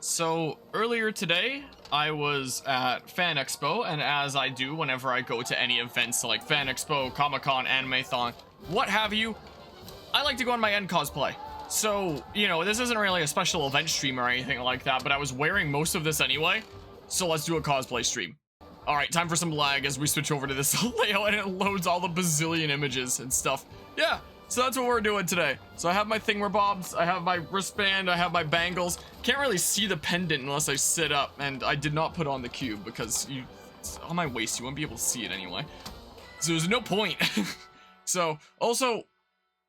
So earlier today, I was at Fan Expo, and as I do whenever I go to any events like Fan Expo, Comic-Con, Anime-thon, what have you, I like to go on my end cosplay. So, you know, this isn't really a special event stream or anything like that, but I was wearing most of this anyway, so let's do a cosplay stream. Alright, time for some lag as we switch over to this layout and it loads all the bazillion images and stuff. Yeah, so that's what we're doing today. So I have my thingamabobs, I have my wristband, I have my bangles. Can't really see the pendant unless I sit up, and I did not put on the cube because it's on my waist, you won't be able to see it anyway. So there's no point. So, also,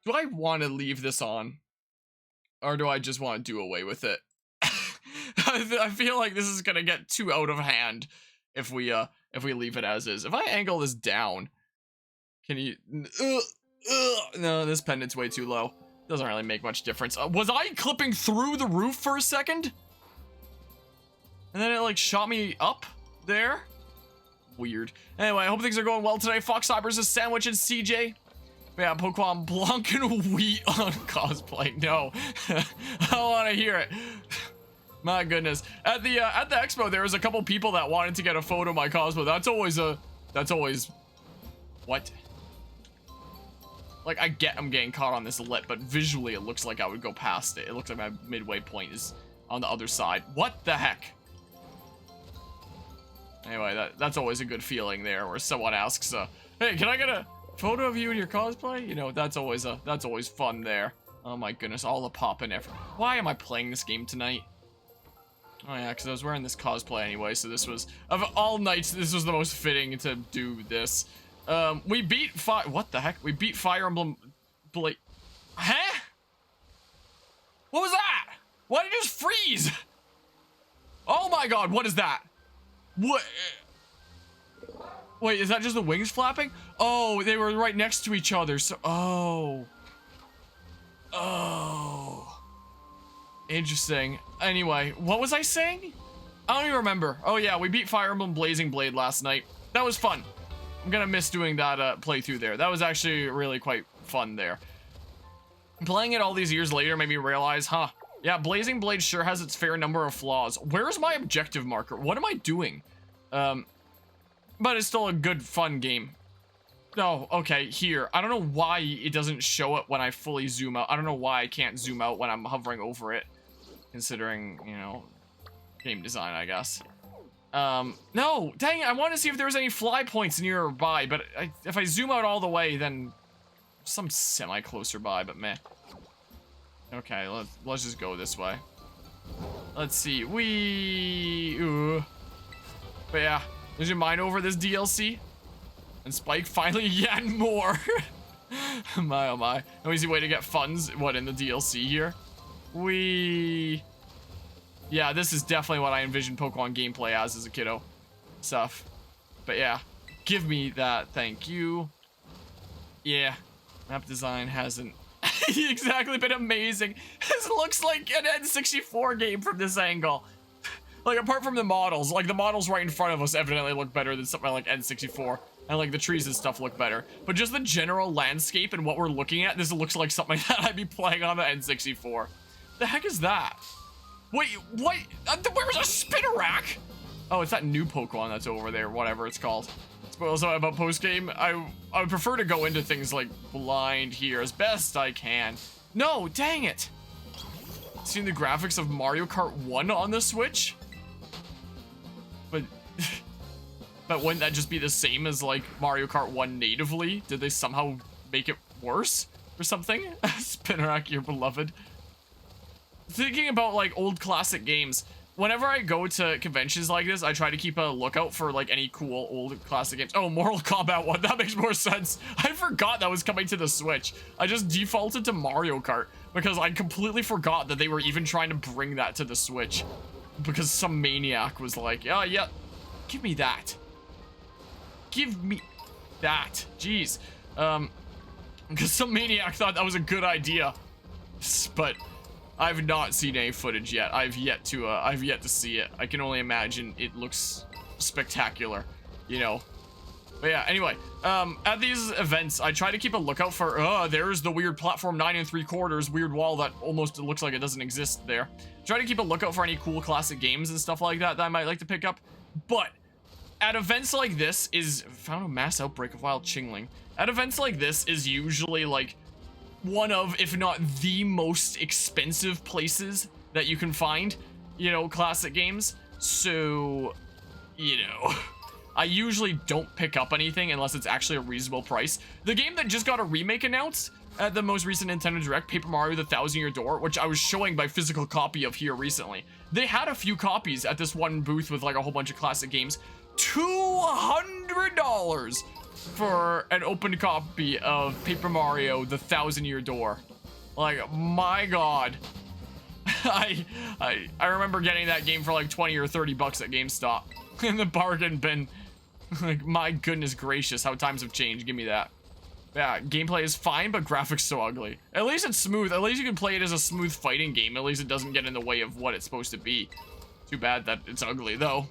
do I want to leave this on? Or do I just want to do away with it? I feel like this is gonna get too out of hand if we leave it as is. If I angle this down, can you? No, this pendant's way too low. Doesn't really make much difference. Was I clipping through the roof for a second? And then it like shot me up there? Weird. Anyway, I hope things are going well today. Fox Cybers is Sandwich and CJ. But yeah, Pokemon Blanc and Wheat on cosplay. No. I don't want to hear it. My goodness. At the expo, there was a couple people that wanted to get a photo of my cosplay. That's always what? Like, I get I'm getting caught on this lip, but visually it looks like I would go past it. It looks like my midway point is on the other side. What the heck? Anyway, that's always a good feeling there, where someone asks, hey, can I get a photo of you in your cosplay? You know, that's always fun there. Oh my goodness, all the popping everywhere. Why am I playing this game tonight? Oh yeah, because I was wearing this cosplay anyway, so this was, of all nights, this was the most fitting to do this. We beat what the heck? We beat Fire Emblem Blade. Huh? What was that? Why did it just freeze? Oh my god, what is that? What? Wait, is that just the wings flapping? Oh, they were right next to each other, so, oh. Interesting. Anyway, what was I saying? I don't even remember. Oh yeah, we beat Fire Emblem Blazing Blade last night. That was fun. I'm gonna miss doing that playthrough there. That was actually really quite fun there. Playing it all these years later made me realize, yeah, Blazing Blade sure has its fair number of flaws. Where's my objective marker? What am I doing? But it's still a good, fun game. Oh, okay, here. I don't know why it doesn't show it when I fully zoom out. I don't know why I can't zoom out when I'm hovering over it. Considering, you know, game design, I guess. No, dang it, I wanted to see if there was any fly points nearby, but if I zoom out all the way, then some semi-closer by, but meh. Okay, let's just go this way. Let's see, But yeah, lose your mind over this DLC? And Spike finally, yeah, and more. My, oh my. No easy way to get funds, what, in the DLC here? Yeah, this is definitely what I envisioned Pokemon gameplay as a kiddo. Stuff. But yeah, give me that, thank you. Yeah, map design hasn't exactly been amazing. This looks like an N64 game from this angle. Like, apart from the models, like the models right in front of us evidently look better than something like N64. And like the trees and stuff look better. But just the general landscape and what we're looking at, this looks like something that I'd be playing on the N64. The heck is that? Wait, what? Where's a Spinarak? Oh, it's that new Pokemon that's over there, whatever it's called. Spoils about post-game. I would prefer to go into things like blind here as best I can. No, dang it. Seeing the graphics of Mario Kart 1 on the Switch? But wouldn't that just be the same as like Mario Kart 1 natively? Did they somehow make it worse or something? Spinarak, your beloved. Thinking about like old classic games, whenever I go to conventions like this, I try to keep a lookout for like any cool old classic games. Oh, Mortal Kombat 1, that makes more sense. I forgot that was coming to the Switch. I just defaulted to Mario Kart because I completely forgot that they were even trying to bring that to the Switch. Because some maniac was like, oh yeah, give me that. Give me that. Jeez. Because some maniac thought that was a good idea. But I've not seen any footage yet. I've yet to see it. I can only imagine it looks spectacular, you know. But yeah, anyway, at these events, I try to keep a lookout for, there's the weird platform 9 3/4 weird wall that almost looks like it doesn't exist there. Try to keep a lookout for any cool classic games and stuff like that that I might like to pick up. But at events like this found a mass outbreak of wild chingling. At events like this is usually like one of, if not the most expensive places that you can find, you know, classic games. So, you know, I usually don't pick up anything unless it's actually a reasonable price. The game that just got a remake announced at the most recent Nintendo Direct, Paper Mario The Thousand Year Door, which I was showing my physical copy of here recently. They had a few copies at this one booth with like a whole bunch of classic games. $200 for an open copy of Paper Mario The Thousand Year Door. Like, my god. I remember getting that game for like 20 or 30 bucks at GameStop in the bargain bin. Like, my goodness gracious, how times have changed. Give me that. Yeah, gameplay is fine, but graphics so ugly. At least it's smooth. At least you can play it as a smooth fighting game. At least it doesn't get in the way of what it's supposed to be. Too bad that it's ugly, though.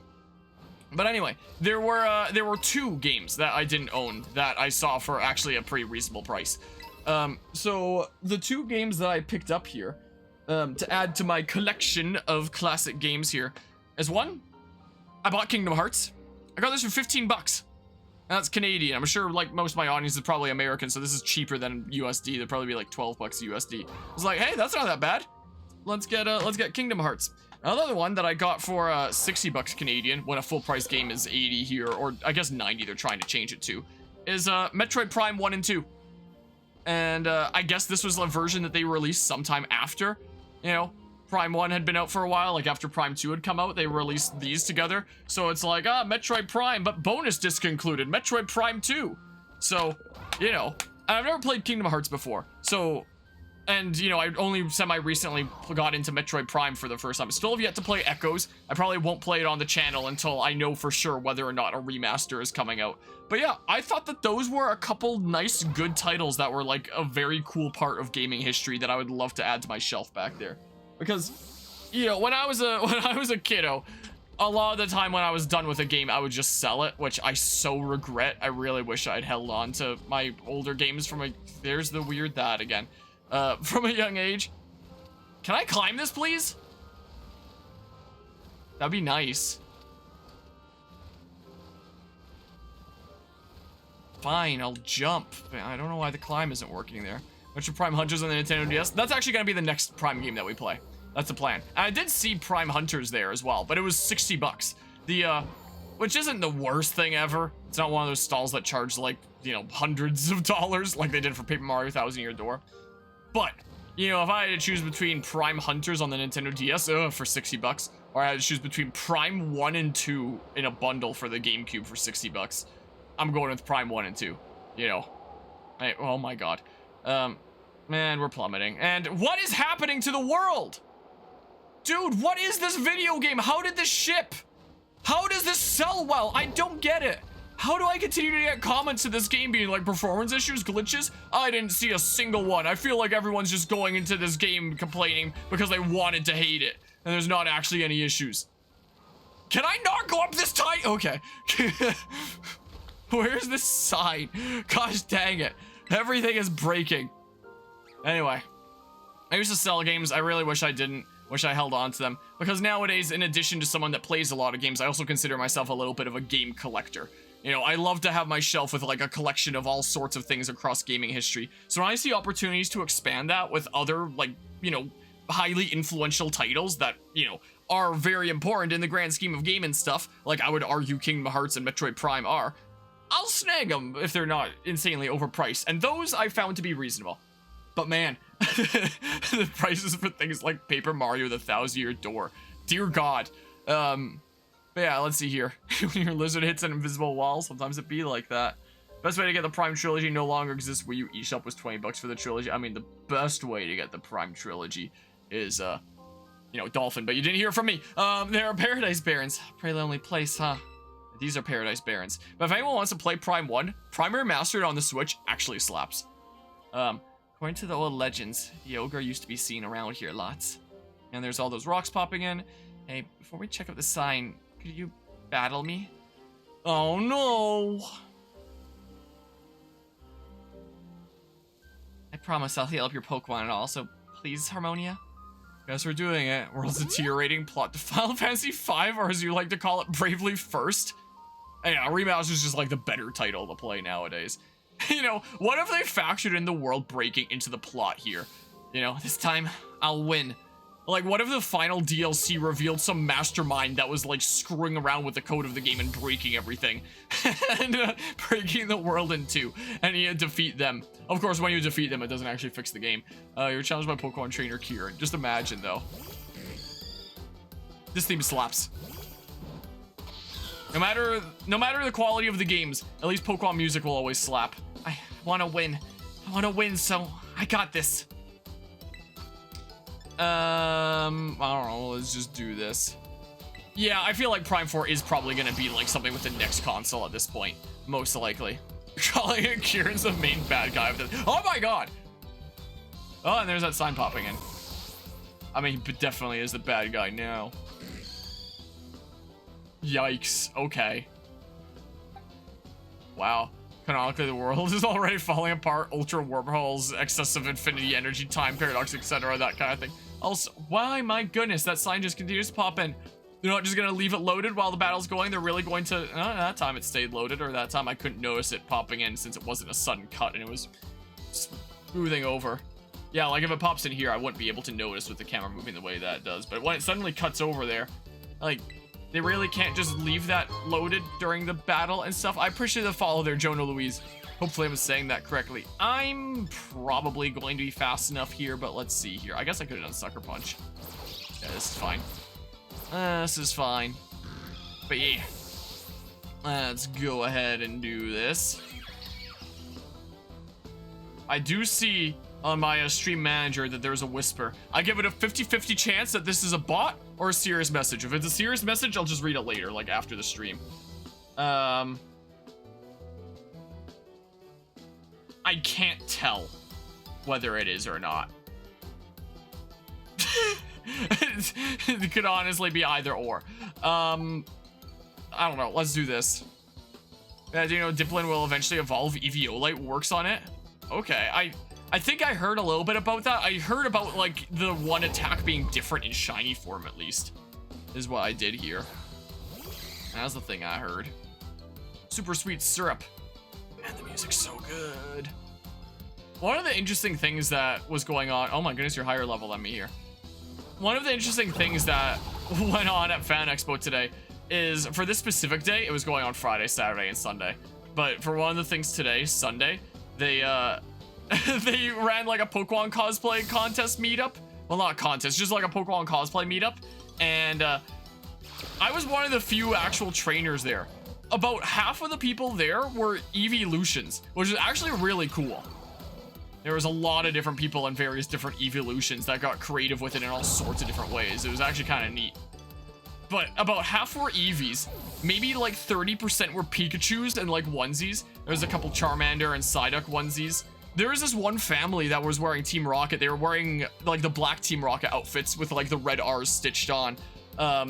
But anyway, there were 2 games that I didn't own that I saw for actually a pretty reasonable price. So the 2 games that I picked up here, to add to my collection of classic games here, is one, I bought Kingdom Hearts. I got this for 15 bucks. That's Canadian. I'm sure like most of my audience is probably American, so this is cheaper than USD. They'd probably be like 12 bucks USD. I was like, hey, that's not that bad. Let's get Kingdom Hearts. Another one that I got for 60 bucks Canadian, when a full price game is 80 here, or I guess 90 they're trying to change it to, is Metroid Prime 1 and 2. And I guess this was a version that they released sometime after, you know, Prime 1 had been out for a while. Like after Prime 2 had come out, they released these together. So it's like, Metroid Prime, but bonus disc included, Metroid Prime 2. So, you know, I've never played Kingdom Hearts before. So, and, you know, I only semi-recently got into Metroid Prime for the first time. I still have yet to play Echoes. I probably won't play it on the channel until I know for sure whether or not a remaster is coming out. But yeah, I thought that those were a couple nice, good titles that were like a very cool part of gaming history that I would love to add to my shelf back there. Because, you know, when I was a kiddo, a lot of the time when I was done with a game, I would just sell it, which I so regret. I really wish I'd held on to my older games from a... There's the weird that again. From a young age. Can I climb this, please? That'd be nice. Fine, I'll jump. I don't know why the climb isn't working there. Metroid Prime Hunters on the Nintendo DS. That's actually gonna be the next Prime game that we play. That's the plan. And I did see Prime Hunters there as well, but it was 60 bucks. Which isn't the worst thing ever. It's not one of those stalls that charge like, you know, hundreds of dollars like they did for Paper Mario Thousand Year Door. But, you know, if I had to choose between Prime Hunters on the Nintendo DS for 60 bucks, or I had to choose between Prime 1 and 2 in a bundle for the GameCube for 60 bucks, I'm going with Prime 1 and 2, you know. Oh my god. Man, we're plummeting. And what is happening to the world? Dude, what is this video game? How did this ship? How does this sell well? I don't get it. How do I continue to get comments to this game being like performance issues, glitches? I didn't see a single one. I feel like everyone's just going into this game complaining because they wanted to hate it. And there's not actually any issues. Can I not go up this tight? Okay. Where's this sign? Gosh dang it. Everything is breaking. Anyway, I used to sell games. I really wish I didn't. Wish I held on to them. Because nowadays, in addition to someone that plays a lot of games, I also consider myself a little bit of a game collector. You know, I love to have my shelf with like a collection of all sorts of things across gaming history. So when I see opportunities to expand that with other, like, you know, highly influential titles that, you know, are very important in the grand scheme of game and stuff, like I would argue Kingdom Hearts and Metroid Prime are, I'll snag them if they're not insanely overpriced. And those I found to be reasonable. But man, the prices for things like Paper Mario The Thousand Year Door. Dear God. But yeah, let's see here. When your lizard hits an invisible wall, sometimes it be like that. Best way to get the Prime Trilogy no longer exists. Wii U eShop was 20 bucks for the trilogy. I mean, the best way to get the Prime Trilogy is, you know, Dolphin. But you didn't hear from me. There are Paradise Barons. Pretty lonely place, huh? These are Paradise Barons. But if anyone wants to play Prime 1, Primary Mastered on the Switch actually slaps. According to the old legends, the ogre used to be seen around here lots. And there's all those rocks popping in. Hey, before we check out the sign, could you battle me? Oh no! promise I'll heal up your Pokemon and all, so please, Harmonia? Guess we're doing it. World's deteriorating plot to Final Fantasy V, or as you like to call it, Bravely First. And yeah, Remaster is just like the better title to play nowadays. You know, what if they factored in the world breaking into the plot here? You know, this time, I'll win. Like, what if the final DLC revealed some mastermind that was, like, screwing around with the code of the game and breaking everything? And breaking the world in two. And you defeat them. Of course, when you defeat them, it doesn't actually fix the game. You're challenged by Pokemon Trainer Kieran. Just imagine, though. This theme slaps. No matter the quality of the games, at least Pokemon music will always slap. I want to win. I want to win, so I got this. I don't know, let's just do this. Yeah, I feel like Prime 4 is probably gonna be like something with the next console at this point. Most likely. Calling it Kieran's the main bad guy of this. Oh my god! Oh, and there's that sign popping in. I mean, he definitely is the bad guy now. Yikes, okay. Wow. Canonically, the world is already falling apart. Ultra wormholes, excessive infinity energy, time paradox, etc. That kind of thing. Also, why, my goodness, that sign just continues to pop in. They're not just gonna leave it loaded while the battle's going. They're really going to, that time it stayed loaded, or that time I couldn't notice it popping in since it wasn't a sudden cut and it was smoothing over. Yeah, like if it pops in here, I wouldn't be able to notice with the camera moving the way that it does. But when it suddenly cuts over there, like, they really can't just leave that loaded during the battle and stuff. I appreciate the follow there, Jonah Louise. Hopefully I'm saying that correctly. I'm probably going to be fast enough here, but let's see here. I guess I could have done Sucker Punch. Yeah, this is fine. This is fine. But yeah. Let's go ahead and do this. I do see on my stream manager that there's a whisper. I give it a 50-50 chance that this is a bot or a serious message. If it's a serious message, I'll just read it later, like after the stream. I can't tell whether it is or not. It could honestly be either or. I don't know. Let's do this. Do you know Dipplin will eventually evolve? Eviolite works on it? Okay, I think I heard a little bit about that. I heard about, like, the one attack being different in shiny form, at least. Is what I did here. That's the thing I heard. Super sweet syrup. Man, the music's so good. One of the interesting things that was going on... Oh my goodness, you're higher level than me here. One of the interesting things that went on at Fan Expo today is, for this specific day, it was going on Friday, Saturday, and Sunday. But for one of the things today, Sunday, they they ran like a Pokemon cosplay contest meetup. Well, not contest, just like a Pokemon cosplay meetup. And I was one of the few actual trainers there. About half of the people there were evolutions, which is actually really cool. There was a lot of different people in various different evolutions that got creative with it in all sorts of different ways. It was actually kind of neat. But about half were Eevees. Maybe like 30% were Pikachus and like onesies. There's a couple Charmander and Psyduck onesies. There was this one family that was wearing Team Rocket. They were wearing like the black Team Rocket outfits with like the red R's stitched on.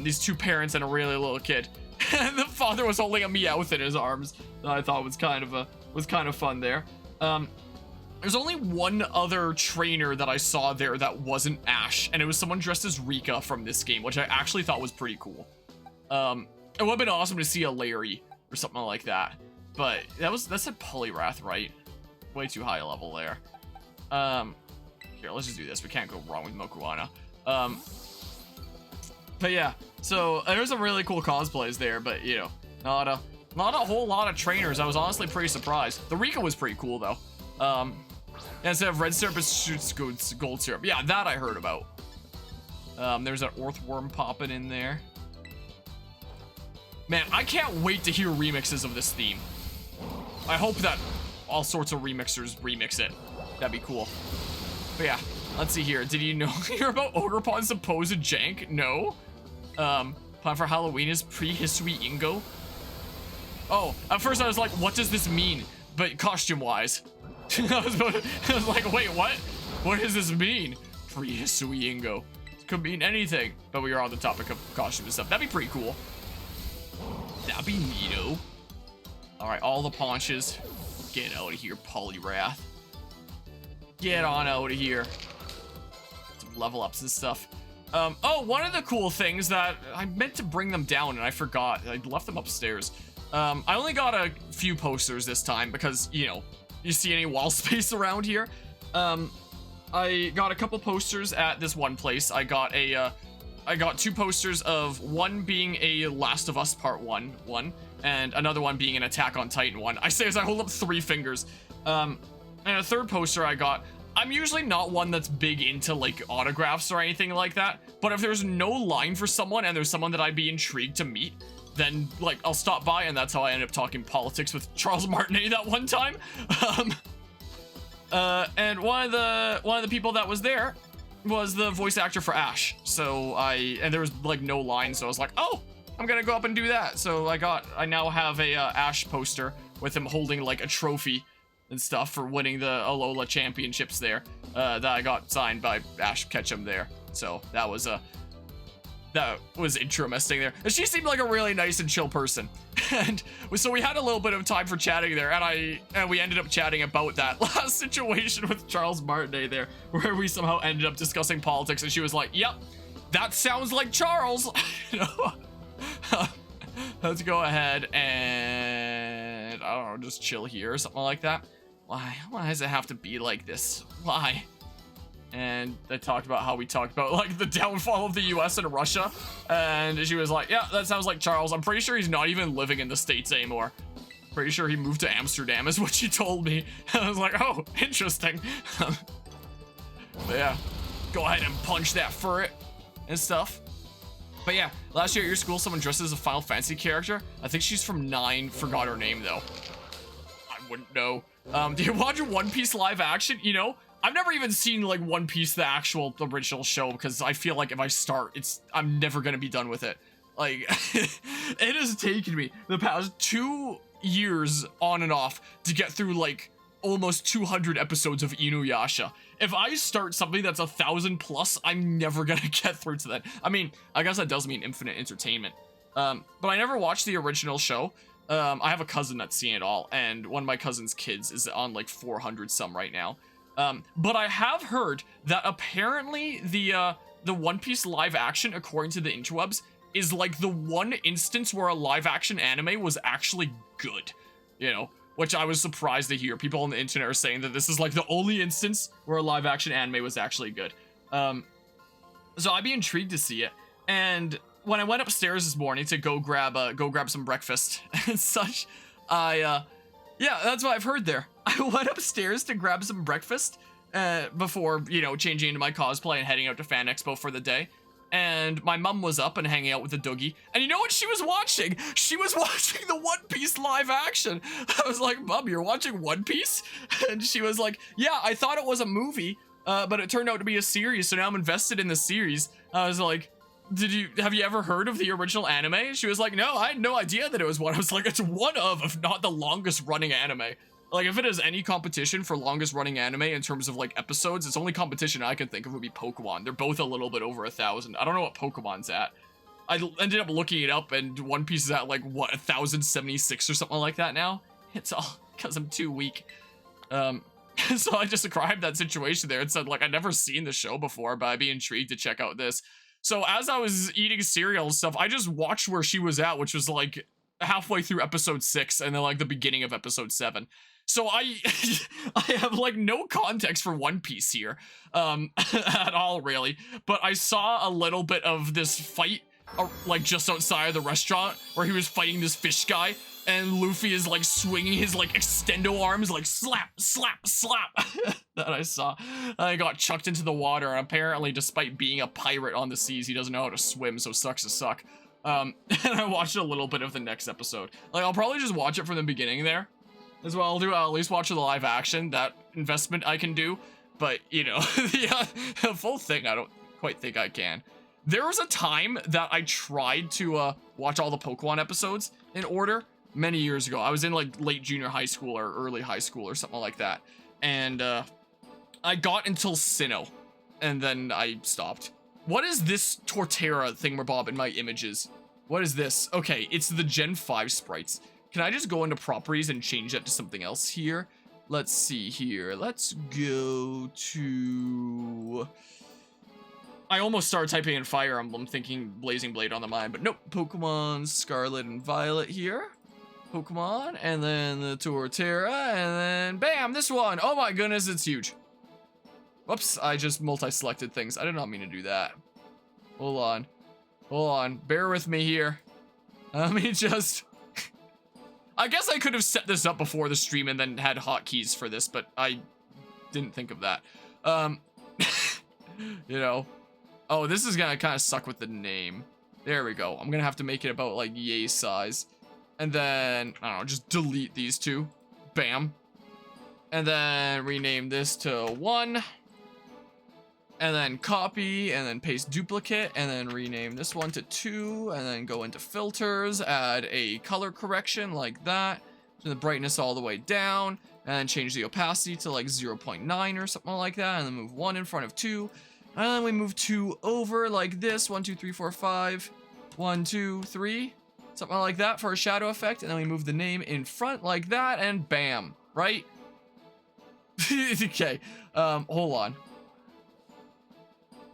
These two parents and a really little kid. And the father was holding a Meowth in his arms. That I thought was kind of fun there. There's only one other trainer that I saw there that wasn't Ash, and it was someone dressed as Rika from this game, which I actually thought was pretty cool. It would have been awesome to see a Larry or something like that, but that's a Poliwrath, right? Way too high a level there. Here, let's just do this. We can't go wrong with Mokuana. But yeah, so there's some really cool cosplays there, but you know, not a whole lot of trainers. I was honestly pretty surprised. The Rika was pretty cool though. Instead of red syrup, it shoots gold syrup. Yeah, that I heard about. There's an Earthworm popping in there. Man, I can't wait to hear remixes of this theme. I hope that all sorts of remixers remix it. That'd be cool. But yeah, let's see here. Did you hear about Ogerpon's supposed jank? No. Plan for Halloween is prehistory Ingo. Oh, at first I was like, what does this mean? But costume-wise. I was like, wait, what? What does this mean? Prehistory Ingo. It could mean anything. But we are on the topic of costume and stuff. That'd be pretty cool. That'd be neato. Alright, all the paunches. Get out of here, Poliwrath. Get on out of here. Some level ups and stuff. Oh, one of the cool things that I meant to bring them down and I forgot. I left them upstairs. I only got a few posters this time because, you know, you see any wall space around here. I got a couple posters at this one place. I got 2 posters of one being a Last of Us Part 1 and another one being an Attack on Titan one. I say as I hold up 3 fingers. And a third poster I got. I'm usually not one that's big into like autographs or anything like that, but if there's no line for someone and there's someone that I'd be intrigued to meet, then like I'll stop by, and that's how I ended up talking politics with Charles Martinet that one time. And one of the people that was there was the voice actor for Ash. So and there was like no line, so I was like, oh, I'm gonna go up and do that. So I now have a Ash poster with him holding like a trophy and stuff for winning the Alola championships there, that I got signed by Ash Ketchum there. So that was interesting there. And she seemed like a really nice and chill person. And so we had a little bit of time for chatting there, and we ended up chatting about that last situation with Charles Martinet there, where we somehow ended up discussing politics, and she was like, yep, that sounds like Charles. You know? Let's go ahead and, I don't know, just chill here or something like that. Why does it have to be like this? Why? And they talked about how we talked about like the downfall of the US and Russia, and she was like, yeah, that sounds like Charles. I'm pretty sure he's not even living in the States anymore. Pretty sure he moved to Amsterdam is what she told me. I was like, oh, interesting. But yeah, go ahead and punch that ferret and stuff. But yeah, last year at your school someone dressed as a Final Fantasy character. I think she's from 9, forgot her name though. I wouldn't know. Do you watch One Piece live action? You know, I've never even seen like One Piece, the actual original show, because I feel like if I start, I'm never gonna be done with it. Like, it has taken me the past 2 years on and off to get through like almost 200 episodes of Inuyasha. If I start something that's 1,000 plus, I'm never gonna get through to that. I mean, I guess that does mean infinite entertainment. But I never watched the original show. I have a cousin that's seen it all, and one of my cousin's kids is on like 400 some right now. But I have heard that apparently the One Piece live action, according to the interwebs, is like the one instance where a live action anime was actually good, you know, which I was surprised to hear. People on the internet are saying that this is like the only instance where a live action anime was actually good. So I'd be intrigued to see it. And when I went upstairs this morning to go grab some breakfast and such, yeah, that's what I've heard there. I went upstairs to grab some breakfast before, you know, changing into my cosplay and heading out to Fan Expo for the day. And my mom was up and hanging out with the doogie. And you know what she was watching? She was watching the One Piece live action. I was like, Mom, you're watching One Piece? And she was like, yeah, I thought it was a movie, but it turned out to be a series, so now I'm invested in the series. I was like, have you ever heard of the original anime? She was like, no, I had no idea that it was one. I was like, it's one of, if not the longest running anime. Like, if it is any competition for longest running anime in terms of like episodes, its only competition I can think of would be Pokemon. They're both a little bit over 1,000. I don't know what Pokemon's at. I ended up looking it up, and One Piece is at like, what, 1,076 or something like that now? It's all because I'm too weak. So I just described that situation there and said, like, I'd never seen the show before, but I'd be intrigued to check out this. So as I was eating cereal and stuff, I just watched where she was at, which was like halfway through episode 6 and then like the beginning of episode 7. So I have like no context for One Piece here, at all really. But I saw a little bit of this fight, like just outside of the restaurant where he was fighting this fish guy, and Luffy is like swinging his like extendo arms, like slap, slap, slap. That I saw. I got chucked into the water, and apparently, despite being a pirate on the seas, he doesn't know how to swim, so sucks to suck. And I watched a little bit of the next episode. Like, I'll probably just watch it from the beginning there. As well, I'll at least watch the live action, that investment I can do. But, you know, the full thing, I don't quite think I can. There was a time that I tried to watch all the Pokemon episodes in order many years ago. I was in like late junior high school or early high school or something like that. And I got until Sinnoh, and then I stopped. What is this Torterra thingamabob in my images? What is this? Okay, it's the Gen 5 sprites. Can I just go into properties and change that to something else here? Let's see here. Let's go to... I almost started typing in Fire Emblem thinking Blazing Blade on the mind, but nope. Pokemon Scarlet and Violet here. Pokemon, and then the Torterra, and then bam, this one. Oh my goodness, it's huge. Whoops, I just multi-selected things. I did not mean to do that. Hold on. Hold on. Bear with me here. Let me just... I guess I could have set this up before the stream and then had hotkeys for this, but I didn't think of that. You know. Oh, this is gonna kind of suck with the name. There we go. I'm gonna have to make it about, like, yay size. And then, I don't know, just delete these two. Bam. And then rename this to 1. And then copy, and then paste duplicate, and then rename this one to 2, and then go into filters, add a color correction like that. Turn the brightness all the way down, and then change the opacity to like 0.9 or something like that, and then move 1 in front of 2. And then we move 2 over like this. 1, 2, 3, 4, 5. 1, 2, 3. Something like that for a shadow effect. And then we move the name in front like that. And bam. Right? Okay. Hold on.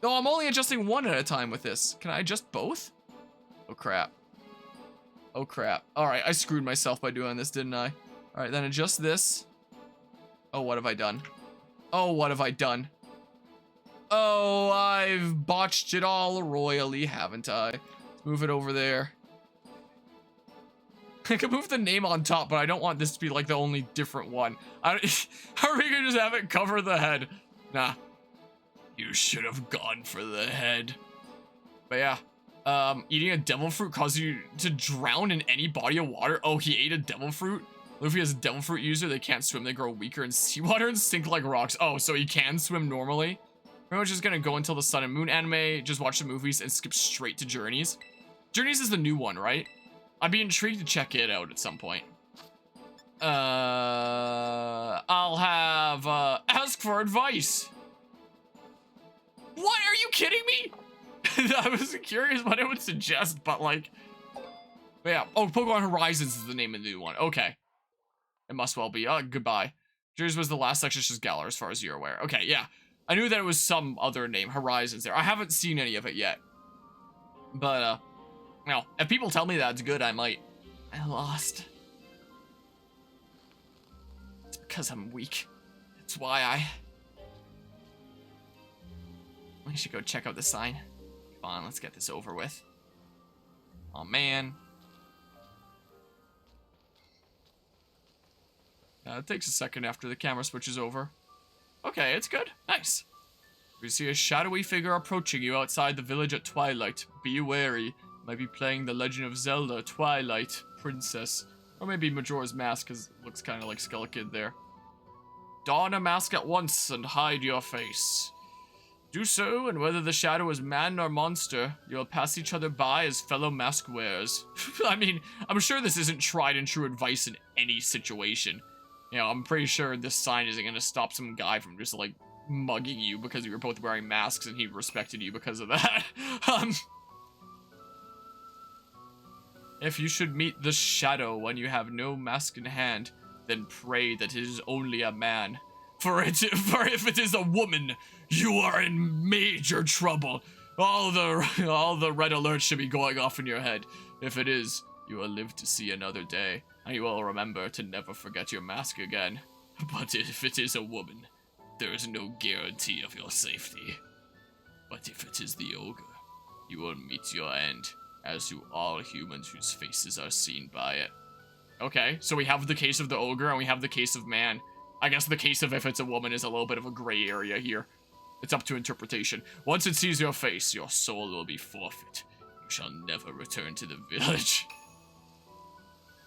Oh, I'm only adjusting one at a time with this. Can I adjust both? Oh, crap. Oh, crap. Alright, I screwed myself by doing this, didn't I? Alright, then adjust this. Oh, what have I done? Oh, what have I done? Oh, I've botched it all royally, haven't I? Let's move it over there. I can move the name on top, but I don't want this to be like the only different one. How are we gonna just have it cover the head? Nah. You should have gone for the head. But yeah. Eating a devil fruit causes you to drown in any body of water. Oh, he ate a devil fruit? Luffy is a devil fruit user. They can't swim. They grow weaker in seawater and sink like rocks. Oh, so he can swim normally? Pretty much just gonna go until the Sun and Moon anime, just watch the movies, and skip straight to Journeys. Journeys is the new one, right? I'd be intrigued to check it out at some point. I'll have, ask for advice. What? Are you kidding me? I was curious what it would suggest, but like... But yeah. Oh, Pokemon Horizons is the name of the new one. Okay. It must well be. Goodbye. Journeys was the last section, just Galar, as far as you're aware. Okay, yeah. I knew that it was some other name, Horizons there. I haven't seen any of it yet. But, no, if people tell me that's good, I might. I lost. It's because I'm weak. That's why we should go check out the sign. Come on, let's get this over with. Oh, man. It takes a second after the camera switches over. Okay, it's good. Nice. We see a shadowy figure approaching you outside the village at twilight. Be wary. Might be playing The Legend of Zelda Twilight Princess. Or maybe Majora's Mask, because it looks kind of like Skull Kid there. Don a mask at once and hide your face. Do so, and whether the shadow is man or monster, you'll pass each other by as fellow mask wearers. I mean, I'm sure this isn't tried and true advice in any situation. You know, I'm pretty sure this sign isn't gonna stop some guy from just, like, mugging you because you were both wearing masks and he respected you because of that. If you should meet the shadow when you have no mask in hand, then pray that it is only a man. For if it is a woman, you are in major trouble. All the red alerts should be going off in your head. If it is, you will live to see another day, and you will remember to never forget your mask again. But if it is a woman, there is no guarantee of your safety. But if it is the ogre, you will meet your end, as do all humans whose faces are seen by it. Okay, so we have the case of the ogre, and we have the case of man. I guess the case of if it's a woman is a little bit of a gray area here. It's up to interpretation. Once it sees your face, your soul will be forfeit. You shall never return to the village.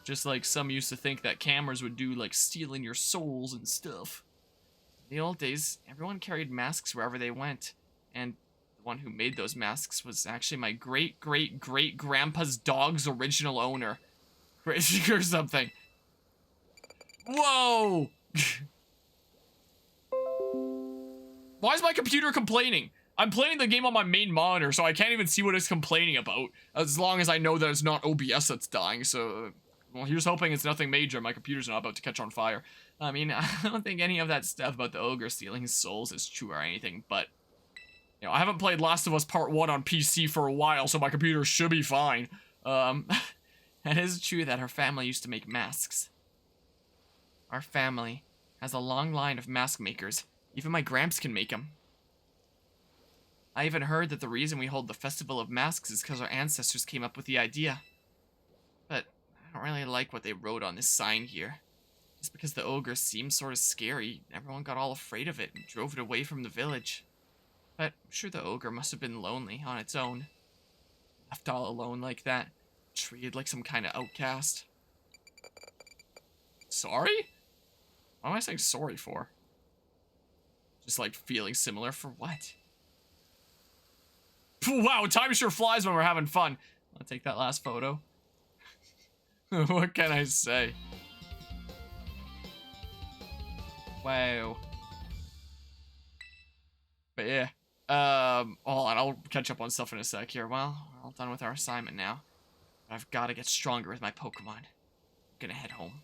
Just like some used to think that cameras would do, like stealing your souls and stuff. In the old days, everyone carried masks wherever they went. And the one who made those masks was actually my great-great-great-grandpa's dog's original owner. Or something. Whoa! Why is my computer complaining? I'm playing the game on my main monitor, so I can't even see what it's complaining about. As long as I know that it's not OBS that's dying, so... Well, here's hoping it's nothing major. My computer's not about to catch on fire. I mean, I don't think any of that stuff about the ogre stealing his souls is true or anything, but... You know, I haven't played Last of Us Part 1 on PC for a while, so my computer should be fine. It is true that her family used to make masks. Our family has a long line of mask makers. Even my gramps can make them. I even heard that the reason we hold the Festival of Masks is because our ancestors came up with the idea. But I don't really like what they wrote on this sign here. Just because the ogre seemed sort of scary, everyone got all afraid of it and drove it away from the village. But I'm sure the ogre must have been lonely on its own. Left all alone like that, treated like some kind of outcast. Sorry? What am I saying sorry for? Just like feeling similar for what? Wow, time sure flies when we're having fun. I'll take that last photo. What can I say? Wow. But yeah. Hold on, I'll catch up on stuff in a sec here. Well, we're all done with our assignment now. But I've got to get stronger with my Pokemon. I'm gonna head home.